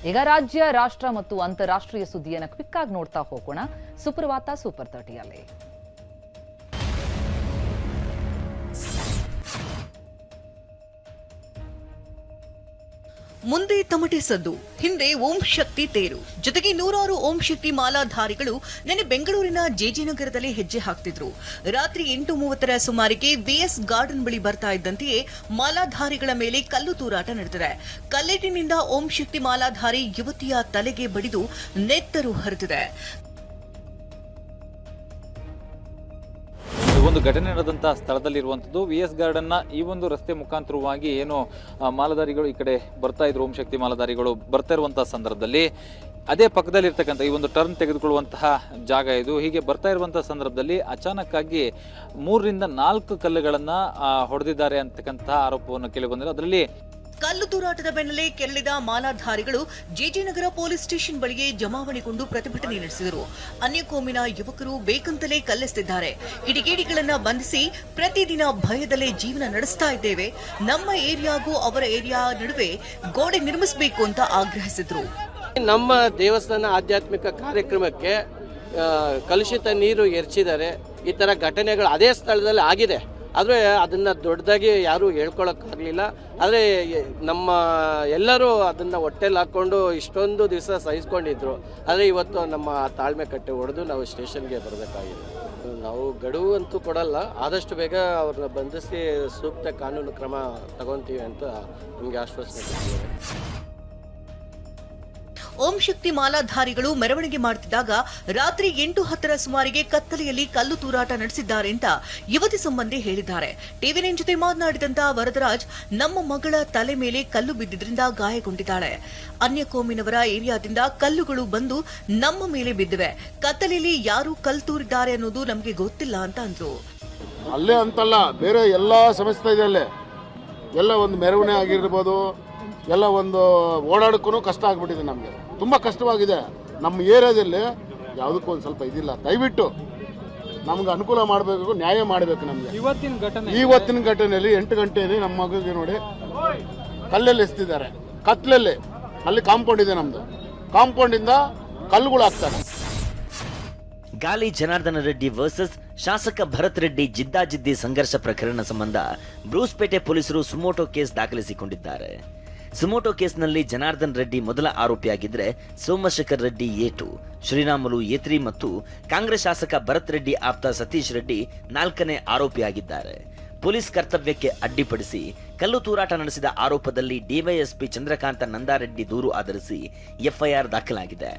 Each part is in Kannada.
ಈಗ ರಾಜ್ಯ, ರಾಷ್ಟ್ರ ಮತ್ತು ಅಂತಾರಾಷ್ಟ್ರೀಯ ಸುದ್ದಿಯನ್ನು ಕ್ವಿಕ್ ಆಗಿ ನೋಡ್ತಾ ಹೋಗೋಣ. ಸುಪ್ರಭಾತ ಸೂಪರ್ 30ಯಲ್ಲಿ. ಮುಂದೆ ತಮಟೆ ಸದ್ದು, ಹಿಂದೆ ಓಂ ಶಕ್ತಿ ತೇರು, ಜೊತೆಗೆ ನೂರಾರು ಓಂ ಶಕ್ತಿ ಮಾಲಾಧಾರಿಗಳು ನಿನ್ನೆ ಬೆಂಗಳೂರಿನ ಜೆಜೆನಗರದಲ್ಲಿ ಹೆಜ್ಜೆ ಹಾಕ್ತಿದ್ರು. ರಾತ್ರಿ 8:30 ಸುಮಾರಿಗೆ ವಿಎಸ್ ಗಾರ್ಡನ್ ಬಳಿ ಬರ್ತಾ ಇದ್ದಂತೆಯೇ ಮಾಲಾಧಾರಿಗಳ ಮೇಲೆ ಕಲ್ಲು ತೂರಾಟ ನಡೆದಿದೆ. ಕಲ್ಲೇಟಿನಿಂದ ಓಂ ಶಕ್ತಿ ಮಾಲಾಧಾರಿ ಯುವತಿಯ ತಲೆಗೆ ಬಡಿದು ನೆತ್ತರು ಹರಿದಿದೆ. ಒಂದು ಘಟನೆ ನಡೆದಂತಹ ಸ್ಥಳದಲ್ಲಿರುವಂಥದ್ದು ವಿಎಸ್ ಗಾರ್ಡನ್ನ ಈ ಒಂದು ರಸ್ತೆ ಮುಖಾಂತರವಾಗಿ ಏನು ಮಾಲಾಧಾರಿಗಳು ಈ ಕಡೆ ಬರ್ತಾ ಇದ್ರು, ಓಂ ಶಕ್ತಿ ಮಾಲಾಧಾರಿಗಳು ಬರ್ತಾ ಇರುವಂತಹ ಸಂದರ್ಭದಲ್ಲಿ ಅದೇ ಪಕ್ಕದಲ್ಲಿರ್ತಕ್ಕಂಥ ಈ ಒಂದು ಟರ್ನ್ ತೆಗೆದುಕೊಳ್ಳುವಂತಹ ಜಾಗ ಇದು. ಹೀಗೆ ಬರ್ತಾ ಇರುವಂತಹ ಸಂದರ್ಭದಲ್ಲಿ ಅಚಾನಕ್ ಆಗಿ 3ರಿಂದ 4 ಕಲ್ಲುಗಳನ್ನ ಹೊಡೆದಿದ್ದಾರೆ ಅಂತಕ್ಕಂತಹ ಆರೋಪವನ್ನು ಕೇಳಿ ಬಂದಿದೆ. ಅದರಲ್ಲಿ ಕಲ್ಲು ತೂರಾಟದ ಬೆನ್ನಲ್ಲೇ ಕೆರಳಿದ ಮಾಲಾಧಾರಿಗಳು ಜೆಜೆನಗರ ಪೊಲೀಸ್ ಸ್ಟೇಷನ್ ಬಳಿಗೆ ಜಮಾವಣೆಗೊಂಡು ಪ್ರತಿಭಟನೆ ನಡೆಸಿದರು. ಅನ್ಯ ಕೋಮಿನ ಯುವಕರು ಬೇಕಂತಲೇ ಕಲ್ಲೆಸೆದಿದ್ದಾರೆ. ಕಿಡಿಗೇಡಿಗಳನ್ನ ಬಂಧಿಸಿ ಪ್ರತಿದಿನ ಭಯದಲ್ಲೇ ಜೀವನ ನಡೆಸ್ತಾ ಇದ್ದೇವೆ. ನಮ್ಮ ಏರಿಯಾಗೂ ಅವರ ಏರಿಯಾ ನಡುವೆ ಗೋಡೆ ನಿರ್ಮಿಸಬೇಕು ಅಂತ ಆಗ್ರಹಿಸಿದ್ರು. ನಮ್ಮ ದೇವಸ್ಥಾನ ಆಧ್ಯಾತ್ಮಿಕ ಕಾರ್ಯಕ್ರಮಕ್ಕೆ ಕಲುಷಿತ ನೀರು ಎರಚಿದ್ದಾರೆ. ಈ ತರ ಘಟನೆಗಳು ಅದೇ ಸ್ಥಳದಲ್ಲಿ ಆಗಿದೆ. ಆದರೆ ಅದನ್ನು ದೊಡ್ಡದಾಗಿ ಯಾರೂ ಹೇಳ್ಕೊಳಕ್ಕಾಗಲಿಲ್ಲ. ಆದರೆ ನಮ್ಮ ಎಲ್ಲರೂ ಅದನ್ನು ಹೊಟ್ಟೆಲಿ ಹಾಕ್ಕೊಂಡು ಇಷ್ಟೊಂದು ದಿವಸ ಸಹಿಸ್ಕೊಂಡಿದ್ರು. ಆದರೆ ಇವತ್ತು ನಮ್ಮ ತಾಳ್ಮೆ ಕಟ್ಟೆ ಹೊಡೆದು ನಾವು ಸ್ಟೇಷನ್ಗೆ ಬರಬೇಕಾಗಿದೆ. ನಾವು ಗಡುವು ಅಂತೂ ಕೊಡಲ್ಲ, ಆದಷ್ಟು ಬೇಗ ಅವ್ರನ್ನ ಬಂಧಿಸಿ ಸೂಕ್ತ ಕಾನೂನು ಕ್ರಮ ತಗೊತೀವಿ ಅಂತ ನಮಗೆ ಆಶ್ವಾಸನೆ ಕೊಟ್ಟಿದ್ದಾರೆ. ಓಂ ಶಕ್ತಿ ಮಾಲಾಧಾರಿಗಳು ಮೆರವಣಿಗೆ ಮಾಡುತ್ತಿದ್ದಾಗ ರಾತ್ರಿ 8:10 ಸುಮಾರಿಗೆ ಕತ್ತಲೆಯಲ್ಲಿ ಕಲ್ಲು ತೂರಾಟ ನಡೆಸಿದ್ದಾರೆ ಅಂತ ಯುವತಿ ಸಂಬಂಧಿ ಹೇಳಿದ್ದಾರೆ. ಟಿವಿ9 ಜೊತೆ ಮಾತನಾಡಿದಂತ ವರದರಾಜ್, ನಮ್ಮ ಮಗಳ ತಲೆ ಮೇಲೆ ಕಲ್ಲು ಬಿದ್ದಿದ್ರಿಂದ ಗಾಯಗೊಂಡಿದ್ದಾಳೆ. ಅನ್ಯ ಕೋಮಿನವರ ಏರಿಯಾದಿಂದ ಕಲ್ಲುಗಳು ಬಂದು ನಮ್ಮ ಮೇಲೆ ಬಿದ್ದಿವೆ. ಕತ್ತಲೆಯಲ್ಲಿ ಯಾರು ಕಲ್ಲು ತೂರಿದ್ದಾರೆ ಅನ್ನೋದು ನಮಗೆ ಗೊತ್ತಿಲ್ಲ ಅಂತ ಅಂದ್ರು. ಅಲ್ಲೇ ಅಂತಲ್ಲ, ಬೇರೆ ಎಲ್ಲಾ ಸಮಸ್ಯೆ ಇದೆ. ಅಲ್ಲೇ ಎಲ್ಲ ಒಂದು ಮೆರವಣಿಗೆ ಆಗಿರ್ಬೋದು, ಎಲ್ಲ ಒಂದು ಓಡಾಡಕ್ಕೂ ಕಷ್ಟ ಆಗ್ಬಿಟ್ಟಿದೆ. ನಮಗೆ ತುಂಬ ಕಷ್ಟವಾಗಿದೆ. ನಮ್ಮ ಏರಿಯಾದಲ್ಲಿ ಯಾವುದಕ್ಕೂ ಒಂದು ಸ್ವಲ್ಪ ಇದಿಲ್ಲ. ದಯವಿಟ್ಟು ನಮ್ಗೆ ಅನುಕೂಲ ಮಾಡಬೇಕು, ನ್ಯಾಯ ಮಾಡಬೇಕು. ನಮಗೆ ಇವತ್ತಿನ ಘಟನೆಯಲ್ಲಿ 8 ಗಂಟೆಯಲ್ಲಿ ನಮ್ಮ ಮಗುಗೆ ನೋಡಿ ಕಲ್ಲಲ್ಲಿ ಎಸ್ತಿದ್ದಾರೆ. ಕತ್ಲಲ್ಲಿ ಅಲ್ಲಿ ಕಾಂಪೌಂಡ್ ಇದೆ. ನಮ್ದು ಕಾಂಪೌಂಡಿಂದ ಕಲ್ಲುಗಳು ಹಾಕ್ತಾರೆ. ಗಾಲಿ ಜನಾರ್ದನ ರೆಡ್ಡಿ ವರ್ಸಸ್ ಶಾಸಕ ಭರತ್ ರೆಡ್ಡಿ ಜಿದ್ದಾಜಿದ್ದಿ ಸಂಘರ್ಷ ಪ್ರಕರಣ ಸಂಬಂಧ ಬ್ರೂಸ್ಪೇಟೆ ಪೊಲೀಸರು ಸುಮೋಟೋ ಕೇಸ್ ದಾಖಲಿಸಿಕೊಂಡಿದ್ದಾರೆ. ಸುಮೋಟೋ ಕೇಸ್ನಲ್ಲಿ ಜನಾರ್ದನ್ ರೆಡ್ಡಿ ಮೊದಲ ಆರೋಪಿಯಾಗಿದ್ದರೆ ಸೋಮಶೇಖರ್ ರೆಡ್ಡಿ A2, ಶ್ರೀರಾಮುಲು A3 ಮತ್ತು ಕಾಂಗ್ರೆಸ್ ಶಾಸಕ ಭರತ್ ರೆಡ್ಡಿ ಆಪ್ತ ಸತೀಶ್ ರೆಡ್ಡಿ 4ನೇ ಆರೋಪಿಯಾಗಿದ್ದಾರೆ. ಪೊಲೀಸ್ ಕರ್ತವ್ಯಕ್ಕೆ ಅಡ್ಡಿಪಡಿಸಿ ಕಲ್ಲು ತೂರಾಟ ನಡೆಸಿದ ಆರೋಪದಲ್ಲಿ ಡಿವೈಎಸ್ಪಿ ಚಂದ್ರಕಾಂತ ನಂದಾರೆಡ್ಡಿ ದೂರು ಆಧರಿಸಿ FIR ದಾಖಲಾಗಿದೆ.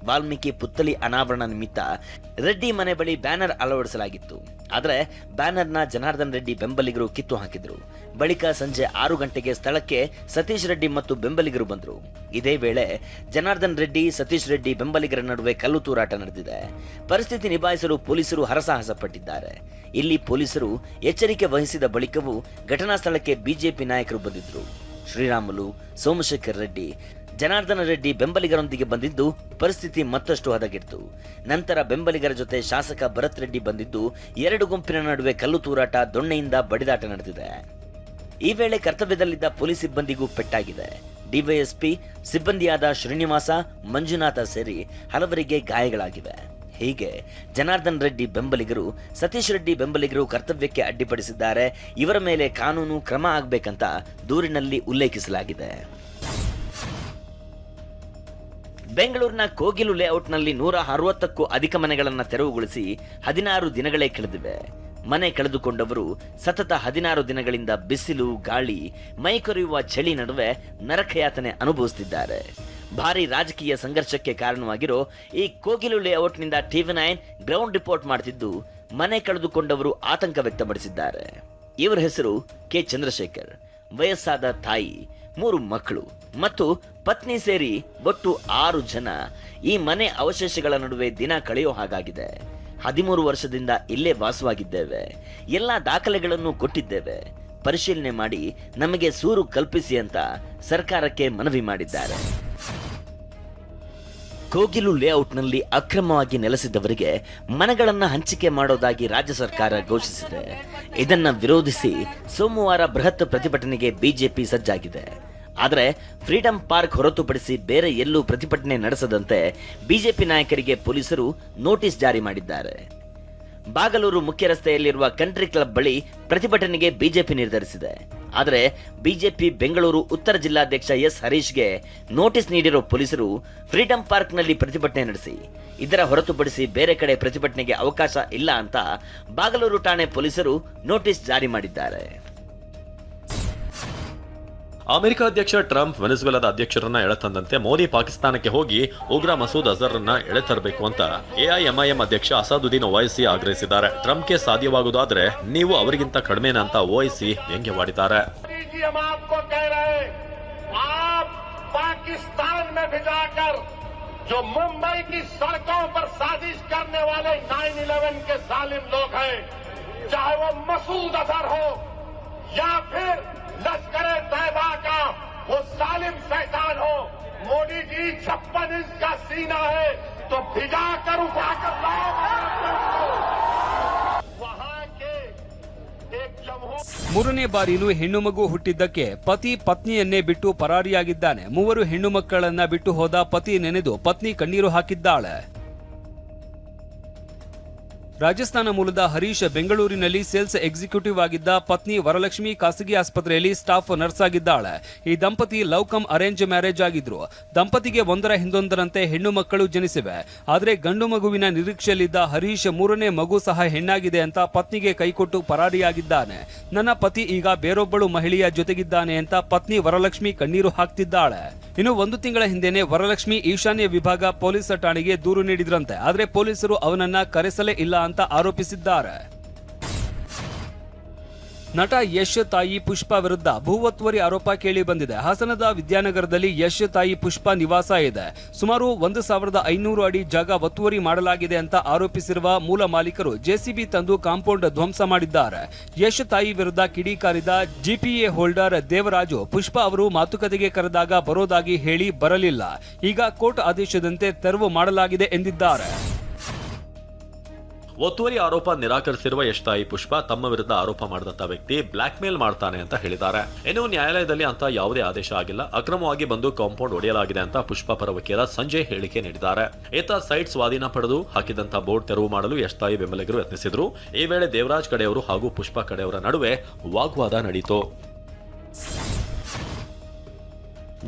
ವಾಲ್ಮೀಕಿ ಪುತ್ಥಳಿ ಅನಾವರಣ ನಿಮಿತ್ತ ರೆಡ್ಡಿ ಮನೆ ಬಳಿ ಬ್ಯಾನರ್ ಅಳವಡಿಸಲಾಗಿತ್ತು. ಆದರೆ ಬ್ಯಾನರ್ನ ಜನಾರ್ದನ್ ರೆಡ್ಡಿ ಬೆಂಬಲಿಗರು ಕಿತ್ತು ಹಾಕಿದ್ರು. ಬಳಿಕ ಸಂಜೆ 6 ಗಂಟೆಗೆ ಸ್ಥಳಕ್ಕೆ ಸತೀಶ್ ರೆಡ್ಡಿ ಮತ್ತು ಬೆಂಬಲಿಗರು ಬಂದರು. ಇದೇ ವೇಳೆ ಜನಾರ್ದನ್ ರೆಡ್ಡಿ, ಸತೀಶ್ ರೆಡ್ಡಿ ಬೆಂಬಲಿಗರ ನಡುವೆ ಕಲ್ಲು ತೂರಾಟ ನಡೆದಿದೆ. ಪರಿಸ್ಥಿತಿ ನಿಭಾಯಿಸಲು ಪೊಲೀಸರು ಹರಸಾಹಸ ಪಟ್ಟಿದ್ದಾರೆ. ಇಲ್ಲಿ ಪೊಲೀಸರು ಎಚ್ಚರಿಕೆ ವಹಿಸಿದ ಬಳಿಕವೂ ಘಟನಾ ಸ್ಥಳಕ್ಕೆ ಬಿಜೆಪಿ ನಾಯಕರು ಬಂದಿದ್ರು. ಶ್ರೀರಾಮುಲು, ಸೋಮಶೇಖರ್ ರೆಡ್ಡಿ, ಜನಾರ್ದನ ರೆಡ್ಡಿ ಬೆಂಬಲಿಗರೊಂದಿಗೆ ಬಂದಿದ್ದು ಪರಿಸ್ಥಿತಿ ಮತ್ತಷ್ಟು ಹದಗೆಟ್ಟು ನಂತರ ಬೆಂಬಲಿಗರ ಜೊತೆ ಶಾಸಕ ಭರತ್ ರೆಡ್ಡಿ ಬಂದಿದ್ದು 2 ಗುಂಪಿನ ನಡುವೆ ಕಲ್ಲು ತೂರಾಟ, ದೊಣ್ಣೆಯಿಂದ ಬಡಿದಾಟ ನಡೆದಿದೆ. ಈ ವೇಳೆ ಕರ್ತವ್ಯದಲ್ಲಿದ್ದ ಪೊಲೀಸ್ ಸಿಬ್ಬಂದಿಗೂ ಪೆಟ್ಟಾಗಿದೆ. ಡಿವೈಎಸ್ಪಿ ಸಿಬ್ಬಂದಿಯಾದ ಶ್ರೀನಿವಾಸ, ಮಂಜುನಾಥ ಸೇರಿ ಹಲವರಿಗೆ ಗಾಯಗಳಾಗಿವೆ. ಹೀಗೆ ಜನಾರ್ದನ್ ರೆಡ್ಡಿ ಬೆಂಬಲಿಗರು, ಸತೀಶ್ ರೆಡ್ಡಿ ಬೆಂಬಲಿಗರು ಕರ್ತವ್ಯಕ್ಕೆ ಅಡ್ಡಿಪಡಿಸಿದ್ದಾರೆ. ಇವರ ಮೇಲೆ ಕಾನೂನು ಕ್ರಮ ಆಗಬೇಕಂತ ದೂರಿನಲ್ಲಿ ಉಲ್ಲೇಖಿಸಲಾಗಿದೆ. ಬೆಂಗಳೂರಿನ ಕೋಗಿಲು ಲೇಔಟ್ನಲ್ಲಿ 160ಕ್ಕೂ ಅಧಿಕ ಮನೆಗಳನ್ನು ತೆರವುಗೊಳಿಸಿ 16 ದಿನಗಳೇ ಕಳೆದಿವೆ. ಮನೆ ಕಳೆದುಕೊಂಡವರು ಸತತ 16 ದಿನಗಳಿಂದ ಬಿಸಿಲು, ಗಾಳಿ, ಮೈಕೊರೆಯುವ ಚಳಿ ನಡುವೆ ನರಕಯಾತನೆ ಅನುಭವಿಸುತ್ತಿದ್ದಾರೆ. ಭಾರಿ ರಾಜಕೀಯ ಸಂಘರ್ಷಕ್ಕೆ ಕಾರಣವಾಗಿರೋ ಈ ಕೋಗಿಲು ಲೇಔಟ್ನಿಂದ ಟಿವಿ9 ಗ್ರೌಂಡ್ ರಿಪೋರ್ಟ್ ಮಾಡುತ್ತಿದ್ದು ಮನೆ ಕಳೆದುಕೊಂಡವರು ಆತಂಕ ವ್ಯಕ್ತಪಡಿಸಿದ್ದಾರೆ. ಇವರ ಹೆಸರು ಕೆ ಚಂದ್ರಶೇಖರ್. ವಯಸ್ಸಾದ ತಾಯಿ, 3 ಮಕ್ಕಳು ಮತ್ತು ಪತ್ನಿ ಸೇರಿ ಒಟ್ಟು 6 ಜನ ಈ ಮನೆ ಅವಶೇಷಗಳ ನಡುವೆ ದಿನ ಕಳೆಯೋ ಹಾಗಾಗಿದೆ. 13 ವರ್ಷದಿಂದ ಇಲ್ಲೇ ವಾಸವಾಗಿದ್ದೇವೆ. ಎಲ್ಲ ದಾಖಲೆಗಳನ್ನು ಕೊಟ್ಟಿದ್ದೇವೆ. ಪರಿಶೀಲನೆ ಮಾಡಿ ನಮಗೆ ಸೂರು ಕಲ್ಪಿಸಿ ಅಂತ ಸರ್ಕಾರಕ್ಕೆ ಮನವಿ ಮಾಡಿದ್ದಾರೆ. ಕೋಗಿಲು ಲೇಔಟ್ನಲ್ಲಿ ಅಕ್ರಮವಾಗಿ ನೆಲೆಸಿದ್ದವರಿಗೆ ಮನೆಗಳನ್ನು ಹಂಚಿಕೆ ಮಾಡೋದಾಗಿ ರಾಜ್ಯ ಸರ್ಕಾರ ಘೋಷಿಸಿದೆ. ಇದನ್ನ ವಿರೋಧಿಸಿ ಸೋಮವಾರ ಬೃಹತ್ ಪ್ರತಿಭಟನೆಗೆ ಬಿಜೆಪಿ ಸಜ್ಜಾಗಿದೆ. ಆದರೆ ಫ್ರೀಡಂ ಪಾರ್ಕ್ ಹೊರತುಪಡಿಸಿ ಬೇರೆ ಎಲ್ಲೂ ಪ್ರತಿಭಟನೆ ನಡೆಸದಂತೆ ಬಿಜೆಪಿ ನಾಯಕರಿಗೆ ಪೊಲೀಸರು ನೋಟಿಸ್ ಜಾರಿ ಮಾಡಿದ್ದಾರೆ. ಬಾಗಲೂರು ಮುಖ್ಯ ರಸ್ತೆಯಲ್ಲಿರುವ ಕಂಟ್ರಿ ಕ್ಲಬ್ ಬಳಿ ಪ್ರತಿಭಟನೆಗೆ ಬಿಜೆಪಿ ನಿರ್ಧರಿಸಿದೆ. ಆದರೆ ಬಿಜೆಪಿ ಬೆಂಗಳೂರು ಉತ್ತರ ಜಿಲ್ಲಾಧ್ಯಕ್ಷ ಎಸ್ ಹರೀಶ್ಗೆ ನೋಟಿಸ್ ನೀಡಿರೋ ಪೊಲೀಸರು ಫ್ರೀಡಂ ಪಾರ್ಕ್ನಲ್ಲಿ ಪ್ರತಿಭಟನೆ ನಡೆಸಿ ಇದರ ಹೊರತುಪಡಿಸಿ ಬೇರೆ ಕಡೆ ಪ್ರತಿಭಟನೆಗೆ ಅವಕಾಶ ಇಲ್ಲ ಅಂತ ಬಾಗಲೂರು ಠಾಣೆ ಪೊಲೀಸರು ನೋಟಿಸ್ ಜಾರಿ ಮಾಡಿದ್ದಾರೆ. ಅಮೆರಿಕ ಅಧ್ಯಕ್ಷ ಟ್ರಂಪ್ ವೆನೆಜುವೆಲಾದ ಅಧ್ಯಕ್ಷರನ್ನ ಎಳೆತಂದಂತೆ ಮೋದಿ ಪಾಕಿಸ್ತಾನಕ್ಕೆ ಹೋಗಿ ಉಗ್ರ ಮಸೂದ್ ಅಜರ್ರನ್ನ ಎಳೆತರಬೇಕು ಅಂತ ಎಐಎಂಐಎಂ ಅಧ್ಯಕ್ಷ ಅಸಾದುದ್ದೀನ್ ಒವೈಸಿ ಆಗ್ರಹಿಸಿದ್ದಾರೆ. ಟ್ರಂಪ್ಗೆ ಸಾಧ್ಯವಾಗುವುದಾದ್ರೆ ನೀವು ಅವರಿಗಿಂತ ಕಡಿಮೆನಾ ಅಂತ ಒವೈಸಿ ವ್ಯಂಗ್ಯವಾಡಿದ್ದಾರೆ. पाकिस्तान में भिजाकर जो मुंबई की सड़कों पर साजिश करने वाले 9/11 के जालिम लोग हैं, चाहे वो मसूद अजहर हो या फिर लश्कर-ए तैयबा का वो जालिम शैतान हो, मोदी जी 56 इंच का सीना है तो भिजाकर उठाकर लाओ वहां के एक जमहूर. ಮೂರನೇ ಬಾರಿನೂ ಹೆಣ್ಣು ಮಗು ಹುಟ್ಟಿದ್ದಕ್ಕೆ ಪತಿ ಪತ್ನಿಯನ್ನೇ ಬಿಟ್ಟು ಪರಾರಿಯಾಗಿದ್ದಾನೆ. 3 ಹೆಣ್ಣು ಮಕ್ಕಳನ್ನ ಬಿಟ್ಟು ಹೋದ ಪತಿ ನೆನೆದು ಪತ್ನಿ ಕಣ್ಣೀರು ಹಾಕಿದ್ದಾಳೆ. ರಾಜಸ್ಥಾನ ಮೂಲದ ಹರೀಶ್ ಬೆಂಗಳೂರಿನಲ್ಲಿ ಸೇಲ್ಸ್ ಎಕ್ಸಿಕ್ಯೂಟಿವ್ ಆಗಿದ್ದ ಪತ್ನಿ ವರಲಕ್ಷ್ಮಿ ಖಾಸಗಿ ಆಸ್ಪತ್ರೆಯಲ್ಲಿ ಸ್ಟಾಫ್ ನರ್ಸ್ ಆಗಿದ್ದಾಳೆ. ಈ ದಂಪತಿ ಲವ್ ಕಮ್ ಅರೇಂಜ್ ಮ್ಯಾರೇಜ್ ಆಗಿದ್ರು. ದಂಪತಿಗೆ ಒಂದರ ಹಿಂದೊಂದರಂತೆ ಹೆಣ್ಣು ಮಕ್ಕಳು ಜನಿಸಿವೆ. ಆದರೆ ಗಂಡು ಮಗುವಿನ ನಿರೀಕ್ಷೆಯಲ್ಲಿದ್ದ ಹರೀಶ್ 3ನೇ ಮಗು ಸಹ ಹೆಣ್ಣಾಗಿದೆ ಅಂತ ಪತ್ನಿಗೆ ಕೈಕೊಟ್ಟು ಪರಾರಿಯಾಗಿದ್ದಾನೆ. ನನ್ನ ಪತಿ ಈಗ ಬೇರೊಬ್ಬಳು ಮಹಿಳೆಯ ಜೊತೆಗಿದ್ದಾನೆ ಅಂತ ಪತ್ನಿ ವರಲಕ್ಷ್ಮಿ ಕಣ್ಣೀರು ಹಾಕ್ತಿದ್ದಾಳೆ. ಇನ್ನು 1 ತಿಂಗಳ ಹಿಂದೆನೆ ವರಲಕ್ಷ್ಮಿ ಈಶಾನ್ಯ ವಿಭಾಗ ಪೊಲೀಸ್ ಠಾಣೆಗೆ ದೂರು ನೀಡಿದ್ರಂತೆ. ಆದರೆ ಪೊಲೀಸರು ಅವನನ್ನ ಕರೆಸಲೇ ಇಲ್ಲ ಅಂತ ಆರೋಪಿಸಿದ್ದಾರೆ. ನಟ ಯಶ್ ತಾಯಿ ಪುಷ್ಪಾ ವಿರುದ್ಧ ಭೂ ಒತ್ತುವರಿ ಆರೋಪ ಕೇಳಿ ಬಂದಿದೆ. ಹಾಸನದ ವಿದ್ಯಾನಗರದಲ್ಲಿ ಯಶ್ ತಾಯಿ ಪುಷ್ಪಾ ನಿವಾಸ ಇದೆ. ಸುಮಾರು 1500 ಅಡಿ ಜಾಗ ಒತ್ತುವರಿ ಮಾಡಲಾಗಿದೆ ಅಂತ ಆರೋಪಿಸಿರುವ ಮೂಲ ಮಾಲೀಕರು ಜೆಸಿಬಿ ತಂದು ಕಾಂಪೌಂಡ್ ಧ್ವಂಸ ಮಾಡಿದ್ದಾರೆ. ಯಶ್ ತಾಯಿ ವಿರುದ್ಧ ಕಿಡಿಕಾರಿದ ಜಿಪಿಎ ಹೋಲ್ಡರ್ ದೇವರಾಜು ಪುಷ್ಪಾ ಅವರು ಮಾತುಕತೆಗೆ ಕರೆದಾಗ ಬರೋದಾಗಿ ಹೇಳಿ ಬರಲಿಲ್ಲ. ಈಗ ಕೋರ್ಟ್ ಆದೇಶದಂತೆ ತೆರವು ಮಾಡಲಾಗಿದೆ ಎಂದಿದ್ದಾರೆ. ಒತ್ತುವರಿ ಆರೋಪ ನಿರಾಕರಿಸಿರುವ ಯಶ್ ತಾಯಿ ಪುಷ್ಪಾ ತಮ್ಮ ವಿರುದ್ಧ ಆರೋಪ ಮಾಡಿದಂತ ವ್ಯಕ್ತಿ ಬ್ಲಾಕ್ ಮೇಲ್ ಮಾಡ್ತಾನೆ ಅಂತ ಹೇಳಿದ್ದಾರೆ. ಇನ್ನು ನ್ಯಾಯಾಲಯದಲ್ಲಿ ಅಂತ ಯಾವುದೇ ಆದೇಶ ಆಗಿಲ್ಲ, ಅಕ್ರಮವಾಗಿ ಬಂದು ಕಾಂಪೌಂಡ್ ಒಡೆಯಲಾಗಿದೆ ಅಂತ ಪುಷ್ಪಾ ಪರ ವಕೀಲ ಸಂಜಯ್ ಹೇಳಿಕೆ ನೀಡಿದ್ದಾರೆ. ಈತ ಸೈಟ್ ಸ್ವಾಧೀನ ಪಡೆದು ಹಾಕಿದಂತ ಬೋರ್ಡ್ ತೆರವು ಮಾಡಲು ಯಶ್ ತಾಯಿ ಬೆಂಬಲಿಗರು ಯತ್ನಿಸಿದ್ರು. ಈ ವೇಳೆ ದೇವರಾಜ್ ಕಡೆಯವರು ಹಾಗೂ ಪುಷ್ಪಾ ಕಡೆಯವರ ನಡುವೆ ವಾಗ್ವಾದ ನಡೆಯಿತು.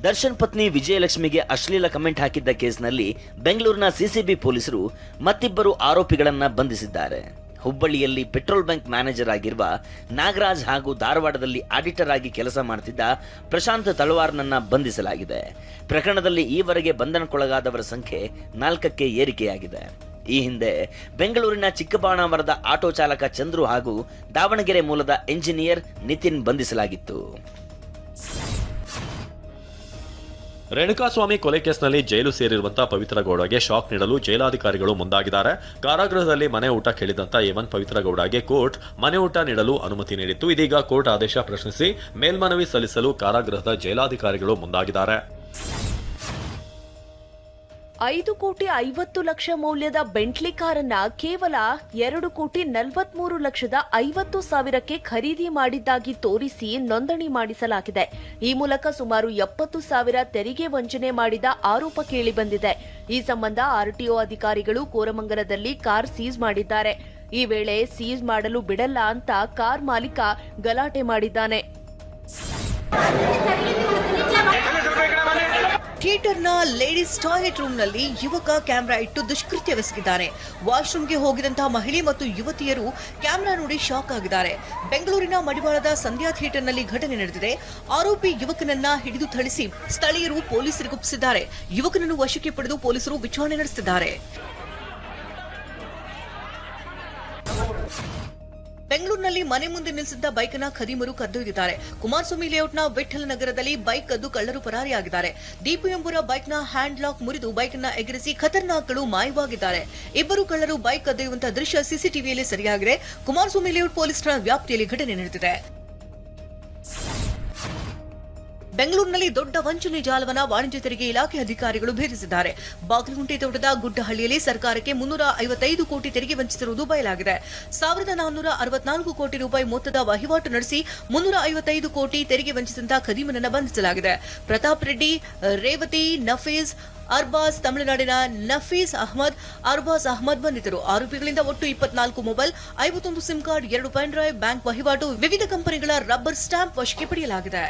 ದರ್ಶನ್ ಪತ್ನಿ ವಿಜಯಲಕ್ಷ್ಮಿಗೆ ಅಶ್ಲೀಲ ಕಮೆಂಟ್ ಹಾಕಿದ್ದ ಕೇಸ್ನಲ್ಲಿ ಬೆಂಗಳೂರಿನ ಸಿಸಿಬಿ ಪೊಲೀಸರು ಮತ್ತಿಬ್ಬರು ಆರೋಪಿಗಳನ್ನ ಬಂಧಿಸಿದ್ದಾರೆ. ಹುಬ್ಬಳ್ಳಿಯಲ್ಲಿ ಪೆಟ್ರೋಲ್ ಬಂಕ್ ಮ್ಯಾನೇಜರ್ ಆಗಿರುವ ನಾಗರಾಜ್ ಹಾಗೂ ಧಾರವಾಡದಲ್ಲಿ ಆಡಿಟರ್ ಆಗಿ ಕೆಲಸ ಮಾಡುತ್ತಿದ್ದ ಪ್ರಶಾಂತ್ ತಳವಾರ್ನನ್ನ ಬಂಧಿಸಲಾಗಿದೆ. ಪ್ರಕರಣದಲ್ಲಿ ಈವರೆಗೆ ಬಂಧನಕ್ಕೊಳಗಾದವರ ಸಂಖ್ಯೆ 4ಕ್ಕೆ ಏರಿಕೆಯಾಗಿದೆ. ಈ ಹಿಂದೆ ಬೆಂಗಳೂರಿನ ಚಿಕ್ಕಬಾಣಾವರದ ಆಟೋ ಚಾಲಕ ಚಂದ್ರು ಹಾಗೂ ದಾವಣಗೆರೆ ಮೂಲದ ಎಂಜಿನಿಯರ್ ನಿತಿನ್ ಬಂಧಿಸಲಾಗಿತ್ತು. ರೇಣುಕಾಸ್ವಾಮಿ ಕೊಲೆ ಕೇಸ್ನಲ್ಲಿ ಜೈಲು ಸೇರಿರುವಂತಹ ಪವಿತ್ರ ಗೌಡಗೆ ಶಾಕ್ ನೀಡಲು ಜೈಲಾಧಿಕಾರಿಗಳು ಮುಂದಾಗಿದ್ದಾರೆ. ಕಾರಾಗೃಹದಲ್ಲಿ ಮನೆ ಊಟ ಕೇಳಿದಂತ A1 ಪವಿತ್ರ ಗೌಡಗೆ ಕೋರ್ಟ್ ಮನೆ ಊಟ ನೀಡಲು ಅನುಮತಿ ನೀಡಿತ್ತು. ಇದೀಗ ಕೋರ್ಟ್ ಆದೇಶ ಪ್ರಶ್ನಿಸಿ ಮೇಲ್ಮನವಿ ಸಲ್ಲಿಸಲು ಕಾರಾಗೃಹದ ಜೈಲಾಧಿಕಾರಿಗಳು ಮುಂದಾಗಿದ್ದಾರೆ. 5,50,00,000 ಮೌಲ್ಯದ ಬೆಂಟ್ಲಿ ಕಾರನ್ನ ಕೇವಲ 2,43,50,000 ಖರೀದಿ ಮಾಡಿದ್ದಾಗಿ ತೋರಿಸಿ ನೋಂದಣಿ ಮಾಡಿಸಲಾಗಿದೆ. ಈ ಮೂಲಕ ಸುಮಾರು 70,000 ತೆರಿಗೆ ವಂಚನೆ ಮಾಡಿದ ಆರೋಪ ಕೇಳಿಬಂದಿದೆ. ಈ ಸಂಬಂಧ ಆರ್ಟಿಒ ಅಧಿಕಾರಿಗಳು ಕೋರಮಂಗಲದಲ್ಲಿ ಕಾರ್ ಸೀಸ್ ಮಾಡಿದ್ದಾರೆ. ಈ ವೇಳೆ ಸೀಸ್ ಮಾಡಲು ಬಿಡಲ್ಲ ಅಂತ ಕಾರ್ ಮಾಲೀಕ ಗಲಾಟೆ ಮಾಡಿದ್ದಾನೆ. ಥಿಯೇಟರ್ನ ಲೇಡೀಸ್ ಟಾಯ್ಲೆಟ್ ರೂಮ್ನಲ್ಲಿ ಯುವಕ ಕ್ಯಾಮೆರಾ ಇಟ್ಟು ದುಷ್ಕೃತ್ಯವೆಸಗಿದ್ದಾನೆ. ವಾಶ್ರೂಮ್ಗೆ ಹೋಗಿದಂತಹ ಮಹಿಳೆ ಮತ್ತು ಯುವತಿಯರು ಕ್ಯಾಮೆರಾ ನೋಡಿ ಶಾಕ್ ಆಗಿದ್ದಾರೆ. ಬೆಂಗಳೂರಿನ ಮಡಿವಾಳದ ಸಂಧ್ಯಾ ಥಿಯೇಟರ್ನಲ್ಲಿ ಘಟನೆ ನಡೆದಿದೆ. ಆರೋಪಿ ಯುವಕನನ್ನ ಹಿಡಿದು ಥಳಿಸಿ ಸ್ಥಳೀಯರು ಪೊಲೀಸರಿಗೆ ಒಪ್ಪಿಸಿದ್ದಾರೆ. ಯುವಕನನ್ನು ವಶಕ್ಕೆ ಪಡೆದು ಪೊಲೀಸರು ವಿಚಾರಣೆ ನಡೆಸುತ್ತಿದ್ದಾರೆ. ಬೆಂಗಳೂರಿನಲ್ಲಿ ಮನೆ ಮುಂದೆ ನಿಲ್ಲಿಸಿದ್ದ ಬೈಕ್ ಅನ್ನ ಖದೀಮರು ಕದ್ದೊಯ್ದಿದ್ದಾರೆ. ಕುಮಾರಸ್ವಾಮಿ ಲೇಔಟ್ನ ವಿಠ್ಠಲ ನಗರದಲ್ಲಿ ಬೈಕ್ ಕದ್ದು ಕಳ್ಳರು ಪರಾರಿಯಾಗಿದ್ದಾರೆ. ದೀಪು ಎಂಬುವರ ಬೈಕ್ನ ಹ್ಯಾಂಡ್ ಲಾಕ್ ಮುರಿದು ಬೈಕ್ ಅನ್ನ ಎಗರಿಸಿ ಖತರ್ನಾಕ್ಗಳು ಮಾಯವಾಗಿದ್ದಾರೆ. ಇಬ್ಬರು ಕಳ್ಳರು ಬೈಕ್ ಕದ್ದೊಯ್ಯುವಂತಹ ದೃಶ್ಯ ಸಿಸಿಟಿವಿಯಲ್ಲಿ ಸೆರೆಯಾಗಿದೆ. ಕುಮಾರಸ್ವಾಮಿ ಲೇಔಟ್ ಪೊಲೀಸ್ ಠಾಣಾ ವ್ಯಾಪ್ತಿಯಲ್ಲಿ ಘಟನೆ ನಡೆದಿದೆ. ಬೆಂಗಳೂರಿನಲ್ಲಿ ದೊಡ್ಡ ವಂಚನೆ ಜಾಲವನ್ನ ವಾಣಿಜ್ಯ ತೆರಿಗೆ ಇಲಾಖೆ ಅಧಿಕಾರಿಗಳು ಭೇದಿಸಿದ್ದಾರೆ. ಬಾಗಲಗುಂಟೆ ತೋಟದ ಗುಡ್ಡಹಳ್ಳಿಯಲ್ಲಿ ಸರ್ಕಾರಕ್ಕೆ 355 ಕೋಟಿ ತೆರಿಗೆ ವಂಚಿಸಿರುವುದು ಬಯಲಾಗಿದೆ. 1464 ಕೋಟಿ ರೂಪಾಯಿ ಮೊತ್ತದ ವಹಿವಾಟು ನಡೆಸಿ 355 ಕೋಟಿ ತೆರಿಗೆ ವಂಚಿಸಿದಂತಹ ಖದೀಮನನ್ನ ಬಂಧಿಸಲಾಗಿದೆ. ಪ್ರತಾಪ್ ರೆಡ್ಡಿ, ರೇವತಿ, ನಫೀಸ್, ಅರ್ಬಾಜ್, ತಮಿಳುನಾಡಿನ ನಫೀಸ್ ಅಹಮದ್, ಅರ್ಬಾಜ್ ಅಹಮದ್ ಬಂಧಿತರು. ಆರೋಪಿಗಳಿಂದ ಒಟ್ಟು 24 mobile, 51 sim card, 2 pen drive, bank ವಹಿವಾಟು, ವಿವಿಧ ಕಂಪನಿಗಳ ರಬ್ಬರ್ ಸ್ಟಾಂಪ್ ವಶಕ್ಕೆ ಪಡೆಯಲಾಗಿದೆ.